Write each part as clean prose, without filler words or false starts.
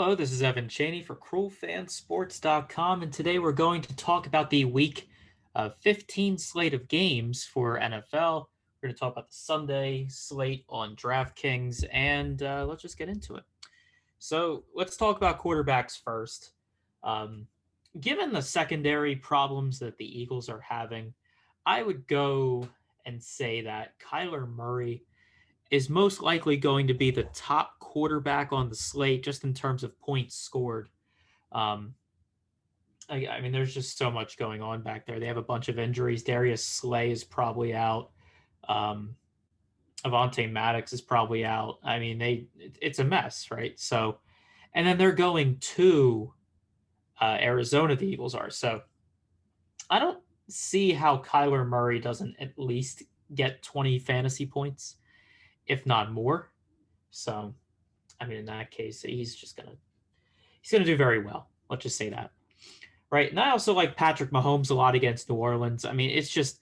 Hello, this is Evan Cheney for CruelFanSports.com, and today we're going to talk about the Week 15 slate of games for NFL. We're going to talk about the Sunday slate on DraftKings, and let's just get into it. So let's talk about quarterbacks first. Um, Given the secondary problems that the Eagles are having, I would go and say that Kyler Murray is most likely going to be the top quarterback on the slate just in terms of points scored. Um, I mean, there's just so much going on back there. They have a bunch of injuries. Darius Slay is probably out. Um, Avonte Maddox is probably out. I mean, it's a mess, right? So, and then they're going to Arizona. The Eagles are. So, I don't see how Kyler Murray doesn't at least get 20 fantasy points, if not more. So, I mean, in that case, he's gonna do very well. Let's just say that, right? And I also like Patrick Mahomes a lot against New Orleans. I mean, it's just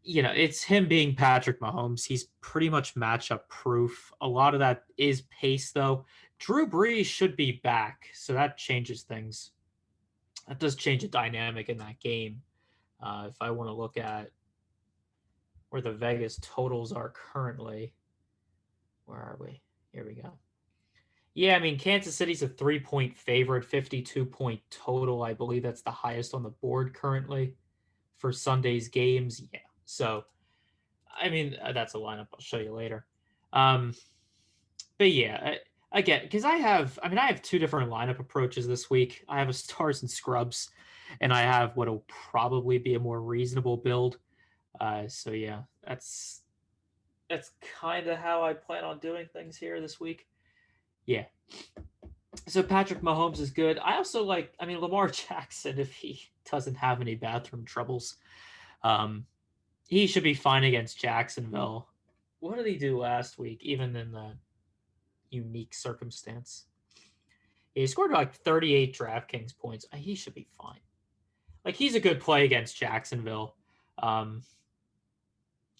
it's him being Patrick Mahomes. He's pretty much matchup proof. A lot of that is pace, though. Drew Brees should be back, so that changes things. That does change the dynamic in that game. If I want to look at where the Vegas totals are currently, where are we? Here we go. Yeah, I mean, Kansas City's a 3-point favorite, 52-point total. I believe that's the highest on the board currently for Sunday's games. Yeah. So, I mean, that's a lineup I'll show you later. But yeah, again, because I have two different lineup approaches this week. I have a stars and scrubs, and I have what'll probably be a more reasonable build. So yeah, that's kind of how I plan on doing things here this week. Yeah. So Patrick Mahomes is good. I also Lamar Jackson, if he doesn't have any bathroom troubles. He should be fine against Jacksonville. What did he do last week, even in the unique circumstance? He scored like 38 DraftKings points. He should be fine. Like, he's a good play against Jacksonville. I'm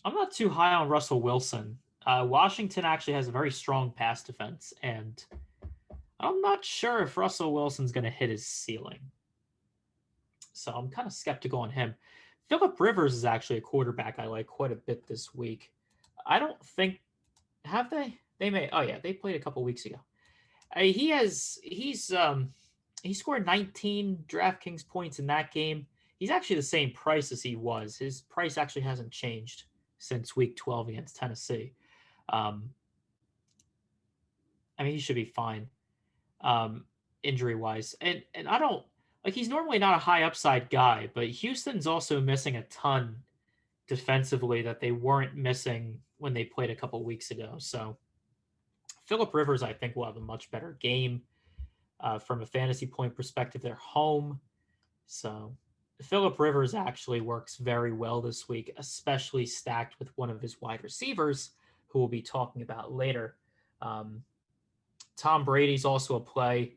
not too high on Russell Wilson. Washington actually has a very strong pass defense, and I'm not sure if Russell Wilson's going to hit his ceiling. So I'm kind of skeptical on him. Philip Rivers is actually a quarterback I like quite a bit this week. I don't think have they? They may. Oh yeah, they played a couple weeks ago. He scored 19 DraftKings points in that game. He's actually the same price as he was. His price actually hasn't changed since week 12 against Tennessee. I mean, he should be fine injury wise. And I don't he's normally not a high upside guy, but Houston's also missing a ton defensively that they weren't missing when they played a couple weeks ago. So Philip Rivers, I think, will have a much better game from a fantasy point perspective. They're home. So Philip Rivers actually works very well this week, especially stacked with one of his wide receivers, who we'll be talking about later. Tom Brady's also a play.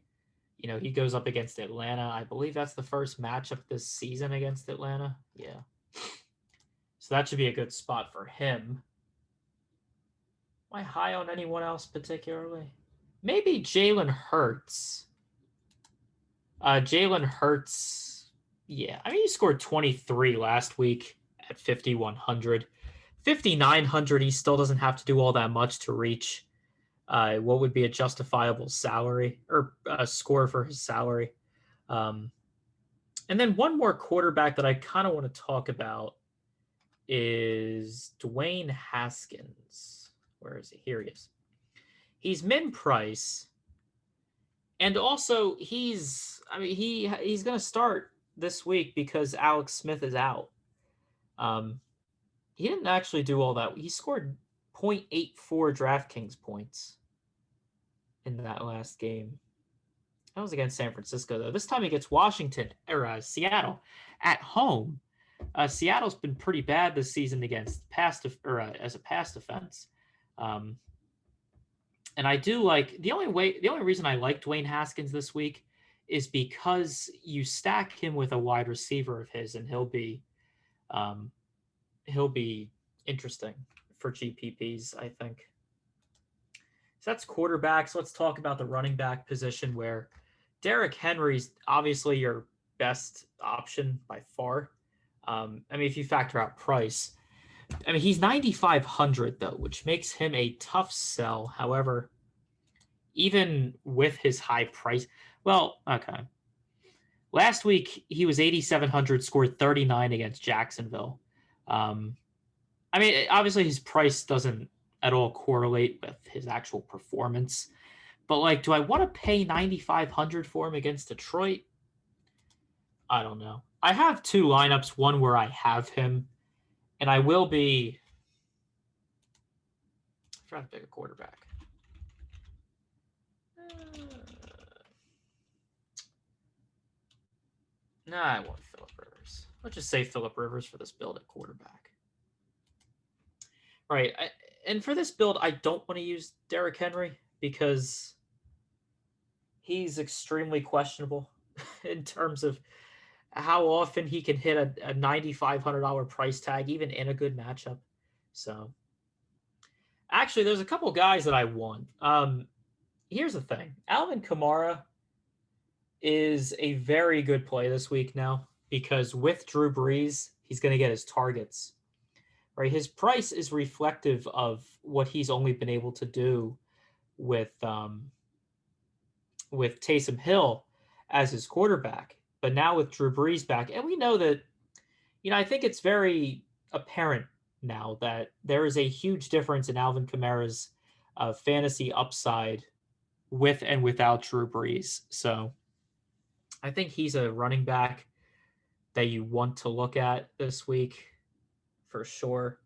He goes up against Atlanta. I believe that's the first matchup this season against Atlanta. Yeah. So that should be a good spot for him. Am I high on anyone else particularly? Maybe Jalen Hurts. Jalen Hurts, yeah. I mean, he scored 23 last week at 5,100. 5,900, he still doesn't have to do all that much to reach what would be a justifiable salary or score for his salary. And then one more quarterback that I kind of want to talk about is Dwayne Haskins. Where is he? Here he is. He's min price. And also he's going to start this week because Alex Smith is out. He didn't actually do all that. He scored 0.84 DraftKings points in that last game. That was against San Francisco, though. This time he gets Seattle at home. Seattle's been pretty bad this season against as a pass defense. And I do like the only reason I like Dwayne Haskins this week is because you stack him with a wide receiver of his, and he'll be interesting for GPPs, I think. So that's quarterbacks. Let's talk about the running back position where Derrick Henry's obviously your best option by far. I mean, if you factor out price, I mean, he's 9,500 though, which makes him a tough sell. However, even with his high price, well, okay. Last week he was 8,700, scored 39 against Jacksonville. Um, I mean, obviously his price doesn't at all correlate with his actual performance. But like, do I want to pay 9,500 for him against Detroit? I don't know. I have two lineups, one where I have him, and I will be trying to pick a quarterback. Nah, I want Phillip Rivers. Let's just say Phillip Rivers for this build at quarterback. Right. And for this build, I don't want to use Derrick Henry because he's extremely questionable in terms of how often he can hit a $9,500 price tag, even in a good matchup. So, actually, there's a couple guys that I want. Here's the thing: Alvin Kamara is a very good play this week now because with Drew Brees, he's going to get his targets. Right, his price is reflective of what he's only been able to do with Taysom Hill as his quarterback. But now with Drew Brees back, and we know that, I think it's very apparent now that there is a huge difference in Alvin Kamara's fantasy upside with and without Drew Brees. So I think he's a running back that you want to look at this week for sure.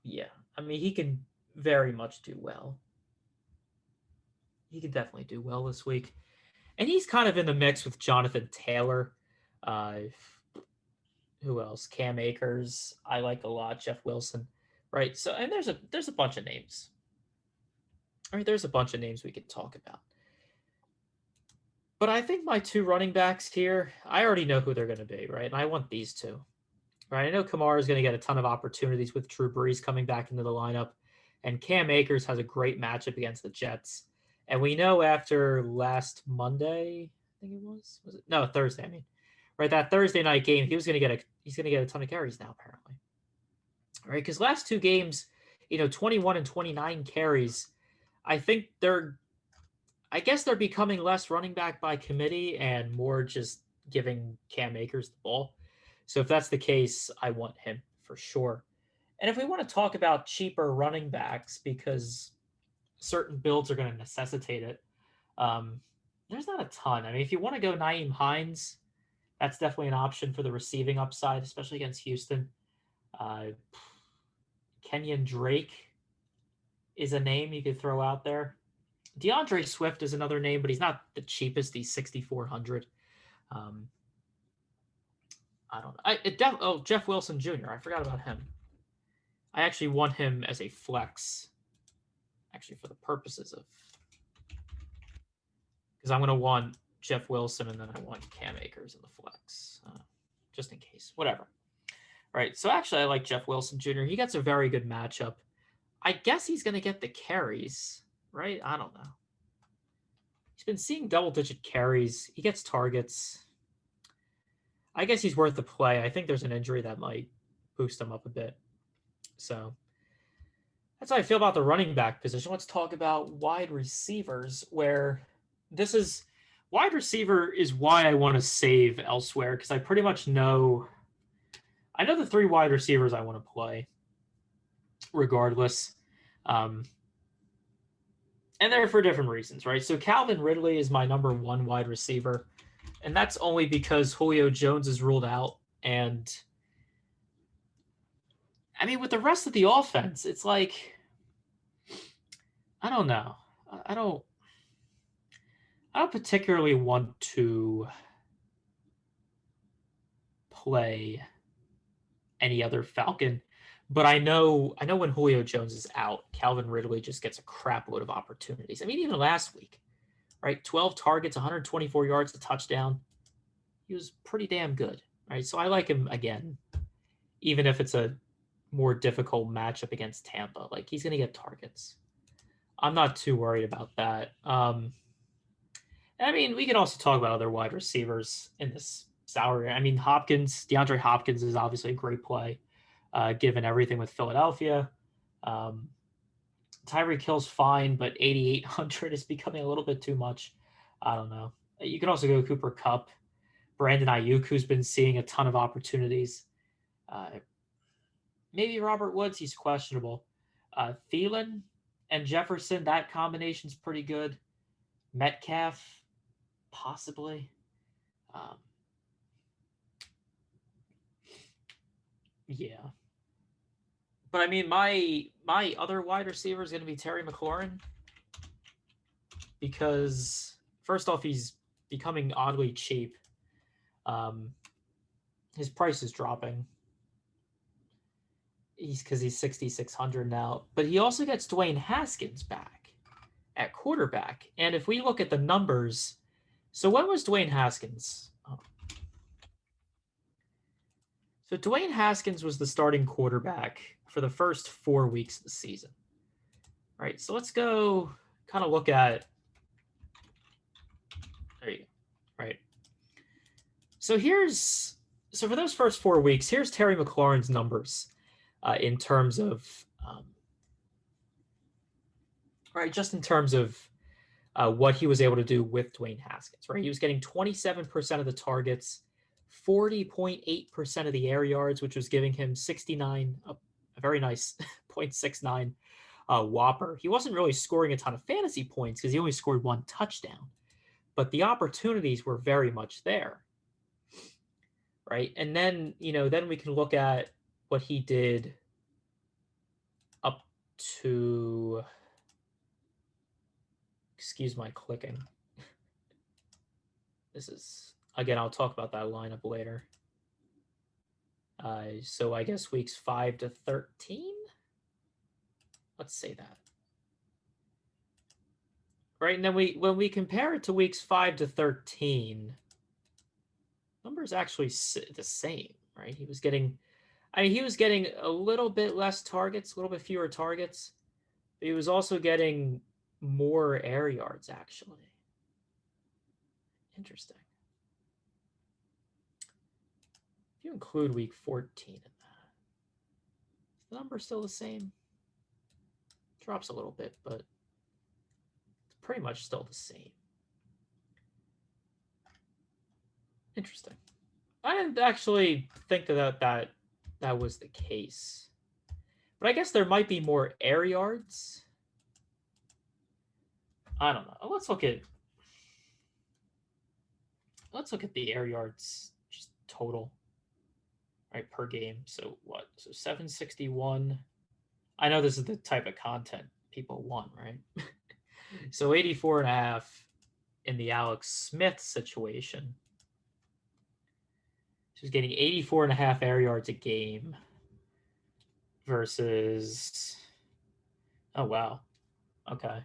Yeah, I mean, he can very much do well. He could definitely do well this week. And he's kind of in the mix with Jonathan Taylor. Uh, who else? Cam Akers, I like a lot. Jeff Wilson, right? So, and there's a bunch of names. All right, there's a bunch of names we could talk about. But I think my two running backs here, I already know who they're going to be, right? And I want these two. Right, I know Kamara is going to get a ton of opportunities with Drew Brees coming back into the lineup, and Cam Akers has a great matchup against the Jets. And we know after last Monday, I think it was it? No, Thursday. I mean, right, that Thursday night game, he's going to get a ton of carries now apparently. Right, because last two games, 21 and 29 carries. I think I guess they're becoming less running back by committee and more just giving Cam Akers the ball. So if that's the case, I want him for sure. And if we want to talk about cheaper running backs because certain builds are going to necessitate it, there's not a ton. I mean, if you want to go Nyheim Hines, that's definitely an option for the receiving upside, especially against Houston. Kenyon Drake is a name you could throw out there. DeAndre Swift is another name, but he's not the cheapest. He's 6,400. I don't know. Jeff Wilson Jr. I forgot about him. I actually want him as a flex, actually for the purposes of, because I'm going to want Jeff Wilson and then I want Cam Akers in the flex, just in case. Whatever. All right. So actually, I like Jeff Wilson Jr. He gets a very good matchup. I guess he's going to get the carries, right? I don't know. He's been seeing double-digit carries. He gets targets. I guess he's worth the play. I think there's an injury that might boost him up a bit. So that's how I feel about the running back position. Let's talk about wide receivers, where this is wide receiver is why I want to save elsewhere because I pretty much know the three wide receivers I want to play regardless. And they're for different reasons, right? So Calvin Ridley is my number one wide receiver. And that's only because Julio Jones is ruled out. And I mean, with the rest of the offense, it's like, I don't know. I don't particularly want to play any other Falcon, but I know when Julio Jones is out, Calvin Ridley just gets a crap load of opportunities. I mean, even last week, right? 12 targets, 124 yards, a touchdown. He was pretty damn good, right? So I like him again, even if it's a more difficult matchup against Tampa. Like, he's going to get targets. I'm not too worried about that. I mean, we can also talk about other wide receivers in this salary. I mean, DeAndre Hopkins is obviously a great play, given everything with Philadelphia. Um, Tyreek Hill's fine, but 8,800 is becoming a little bit too much. I don't know. You can also go Cooper Kupp, Brandon Ayuk, who's been seeing a ton of opportunities. Uh, Maybe Robert Woods, he's questionable. Thielen and Jefferson, that combination's pretty good. Metcalf, possibly. Um, yeah. But I mean, my other wide receiver is going to be Terry McLaurin because first off, he's becoming oddly cheap. Um, his price is dropping. He's 6,600 now, but he also gets Dwayne Haskins back at quarterback. And if we look at the numbers, so when was Dwayne Haskins? Oh. So Dwayne Haskins was the starting quarterback for the first 4 weeks of the season. All right, so let's go kind of look at. There you go. Right. So for those first 4 weeks, here's Terry McLaurin's numbers in terms of right, just in terms of what he was able to do with Dwayne Haskins. Right, he was getting 27% of the targets, 40.8% of the air yards, which was giving him 69, a very nice 0.69 whopper. He wasn't really scoring a ton of fantasy points because he only scored 1 touchdown, but the opportunities were very much there. Right. And then, then we can look at what he did up to, excuse my clicking. This is, again, I'll talk about that lineup later. So I guess weeks 5 to 13. Let's say that. Right. And then when we compare it to weeks 5 to 13, numbers actually the same, right? He was getting a little bit less targets, a little bit fewer targets. But he was also getting more air yards, actually. Interesting. If you include week 14 in that, is the number still the same? Drops a little bit, but it's pretty much still the same. Interesting. I didn't actually think that was the case. But I guess there might be more air yards. I don't know. Let's look at the air yards just total, right, per game. So what? So 761. I know this is the type of content people want, right? So 84.5 in the Alex Smith situation. She's getting 84.5 air yards a game versus, oh, wow. Okay.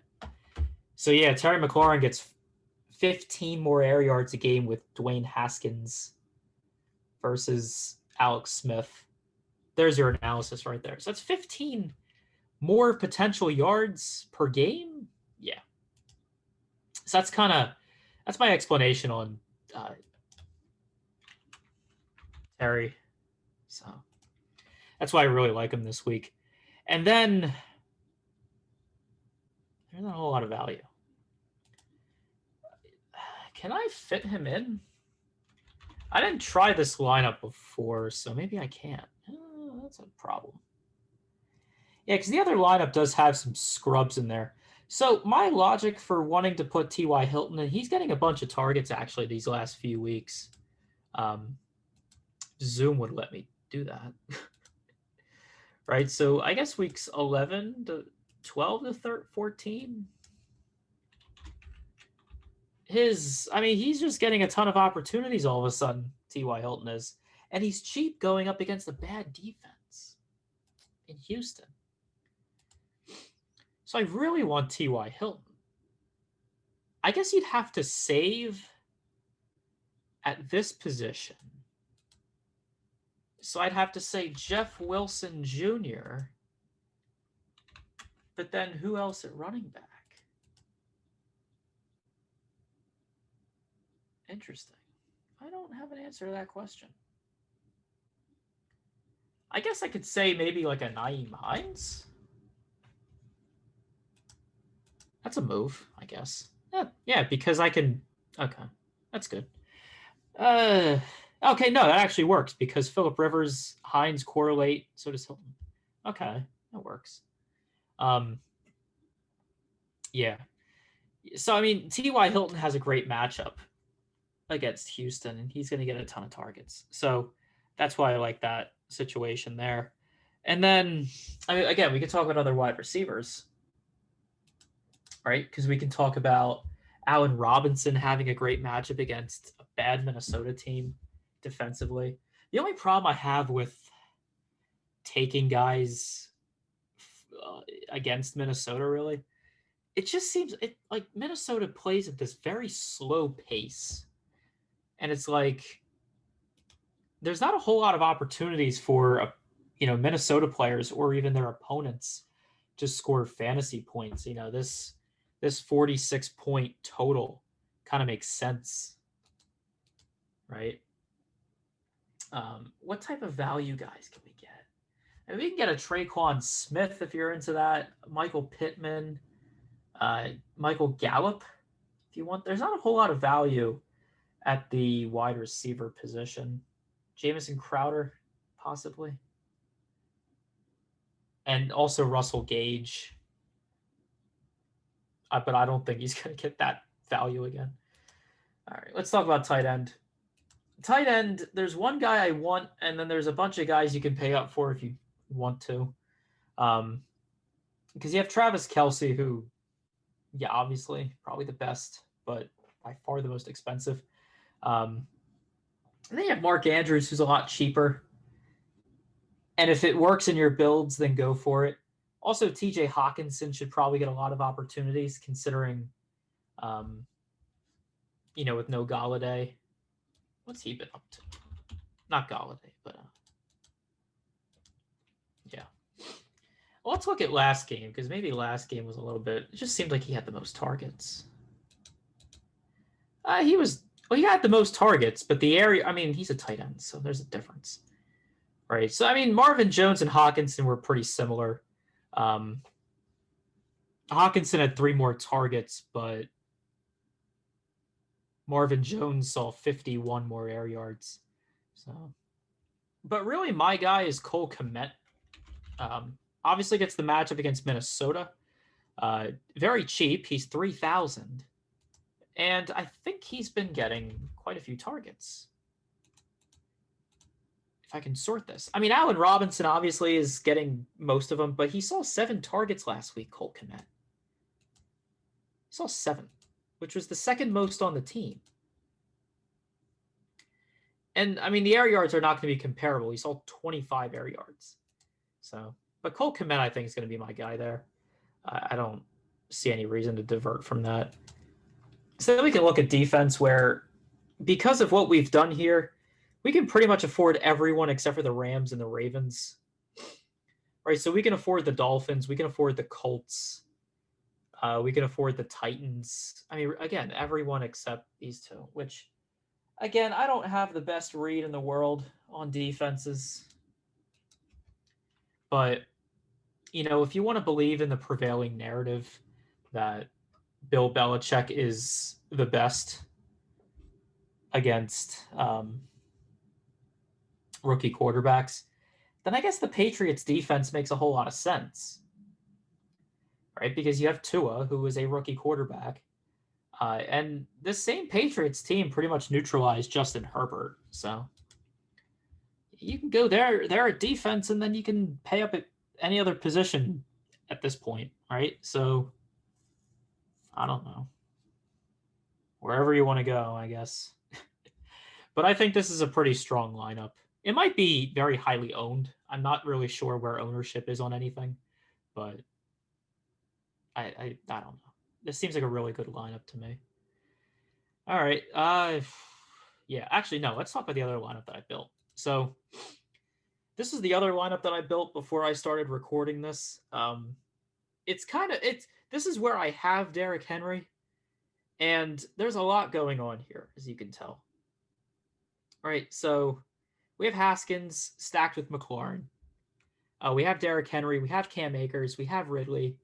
So, yeah, Terry McLaurin gets 15 more air yards a game with Dwayne Haskins versus Alex Smith. There's your analysis right there. So that's 15 more potential yards per game. Yeah. So that's my explanation on Terry. So that's why I really like him this week. And then there's not a whole lot of value. Can I fit him in? I didn't try this lineup before, so maybe I can't. That's a problem. Yeah, because the other lineup does have some scrubs in there. So my logic for wanting to put T.Y. Hilton, and he's getting a bunch of targets actually these last few weeks. Zoom would let me do that. Right, so I guess weeks 11 to 12 to 14. He's just getting a ton of opportunities all of a sudden, T.Y. Hilton is. And he's cheap going up against a bad defense in Houston. So I really want T.Y. Hilton. I guess you'd have to save at this position. So I'd have to say Jeff Wilson Jr. But then who else at running back? Interesting. I don't have an answer to that question. I guess I could say maybe like a Nyheim Hines. That's a move, I guess. Yeah, because I can. Okay, that's good. Okay, no, that actually works because Phillip Rivers, Hines correlate. So does Hilton. Okay, that works. Yeah. So I mean, T.Y. Hilton has a great matchup against Houston, and he's going to get a ton of targets. So that's why I like that situation there. And then, I mean, again, we can talk about other wide receivers, right? Because we can talk about Allen Robinson having a great matchup against a bad Minnesota team defensively. The only problem I have with taking guys against Minnesota, really, it just seems like Minnesota plays at this very slow pace. And it's like there's not a whole lot of opportunities for Minnesota players or even their opponents to score fantasy points. This 46 point total kind of makes sense, right? What type of value guys can we get? And we can get a Traquan Smith if you're into that. Michael Pittman, Michael Gallup, if you want. There's not a whole lot of value at the wide receiver position. Jamison Crowder, possibly. And also Russell Gage. But I don't think he's going to get that value again. All right, let's talk about tight end. Tight end, there's one guy I want, and then there's a bunch of guys you can pay up for if you want to. Because you have Travis Kelce, who, yeah, obviously, probably the best, but by far the most expensive. And then you have Mark Andrews, who's a lot cheaper. And if it works in your builds, then go for it. Also, TJ Hawkinson should probably get a lot of opportunities considering, with no Galladay. What's he been up to? Not Galladay, but yeah. Well, let's look at last game because maybe last game was a little bit. It just seemed like he had the most targets. He had the most targets, but the area. I mean, he's a tight end, so there's a difference, right? So I mean, Marvin Jones and Hawkinson were pretty similar. Hawkinson had 3 more targets, but Marvin Jones saw 51 more air yards. So, but really, my guy is Cole Kmet. Obviously, gets the matchup against Minnesota. Very cheap. He's 3,000, and I think he's been getting quite a few targets. If I can sort this, I mean, Allen Robinson obviously is getting most of them, but he saw 7 targets last week. Cole Kmet. He saw 7, which was the second most on the team. And I mean, the air yards are not going to be comparable. He saw 25 air yards. So, but Cole Kmet, I think, is going to be my guy there. I don't see any reason to divert from that. So then we can look at defense where, because of what we've done here, we can pretty much afford everyone except for the Rams and the Ravens. Right, so we can afford the Dolphins. We can afford the Colts. We can afford the Titans. I mean, again, everyone except these 2, which, again, I don't have the best read in the world on defenses. But, if you want to believe in the prevailing narrative that Bill Belichick is the best against rookie quarterbacks, then I guess the Patriots defense makes a whole lot of sense, right? Because you have Tua, who is a rookie quarterback, and this same Patriots team pretty much neutralized Justin Herbert. So you can go there at defense, and then you can pay up at any other position at this point, right? So I don't know. Wherever you want to go, I guess. But I think this is a pretty strong lineup. It might be very highly owned. I'm not really sure where ownership is on anything, but I don't know. This seems like a really good lineup to me. All right. Yeah, actually, no. Let's talk about the other lineup that I built. So this is the other lineup that I built before I started recording this. This is where I have Derrick Henry, and there's a lot going on here, as you can tell. Right, so we have Haskins stacked with McLaurin. We have Derrick Henry, we have Cam Akers, we have Ridley,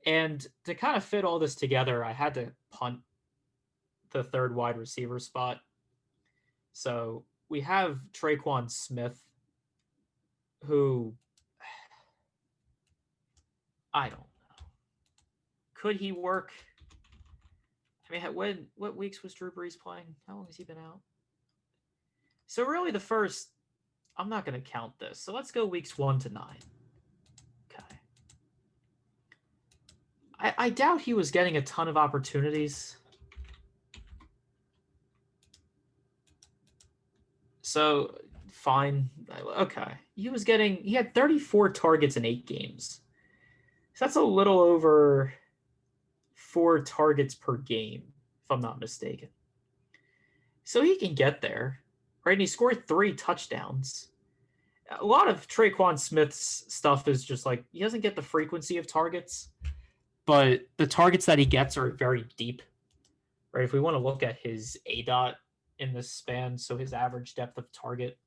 and to kind of fit all this together, I had to punt the third wide receiver spot. So we have Traquan Smith, who I don't know. Could he work? I mean, what weeks was Drew Brees playing? How long has he been out? So really, I'm not going to count this. So let's go weeks 1 to 9. Okay. I doubt he was getting a ton of opportunities. So fine. Okay. He had 34 targets in 8 games. So that's a little over 4 targets per game, if I'm not mistaken. So he can get there, right? And he scored 3 touchdowns. A lot of Traquan Smith's stuff is just like he doesn't get the frequency of targets, but the targets that he gets are very deep, right? If we want to look at his ADOT in this span, so his average depth of target,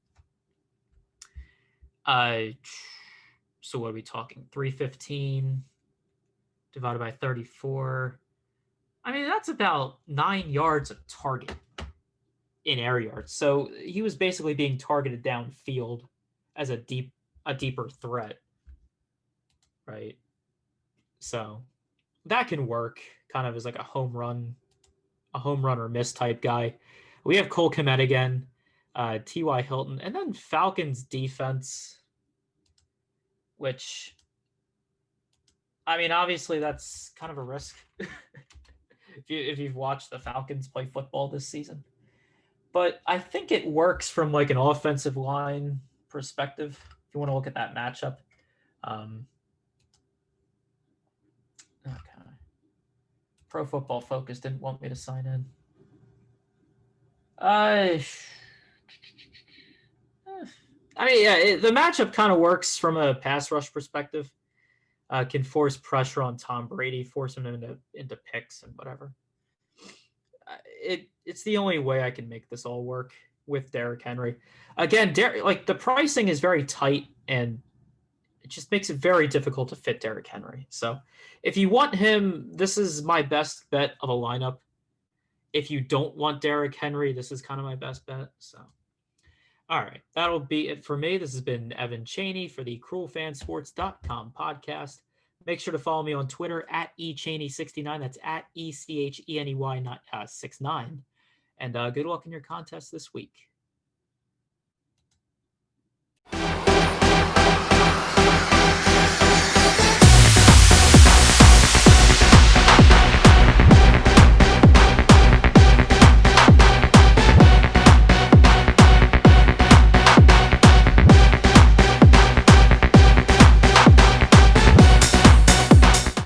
so what are we talking? 315 divided by 34. I mean, that's about 9 yards of target in air yards. So he was basically being targeted downfield as a deeper threat, right? So that can work kind of as like a home run or miss type guy. We have Cole Kmet again, T.Y. Hilton, and then Falcons defense, which, I mean, obviously that's kind of a risk if you've watched the Falcons play football this season. But I think it works from like an offensive line perspective if you want to look at that matchup. Okay. Pro Football Focus didn't want me to sign in. I mean, yeah, the matchup kind of works from a pass rush perspective. Can force pressure on Tom Brady, force him into picks and whatever. It's the only way I can make this all work with Derrick Henry. Again, like the pricing is very tight, and it just makes it very difficult to fit Derrick Henry. So if you want him, this is my best bet of a lineup. If you don't want Derrick Henry, this is kind of my best bet. So, all right, that'll be it for me. This has been Evan Cheney for the cruelfansports.com podcast. Make sure to follow me on Twitter at eCheney69. That's at ECHENEY, not 69. And good luck in your contest this week.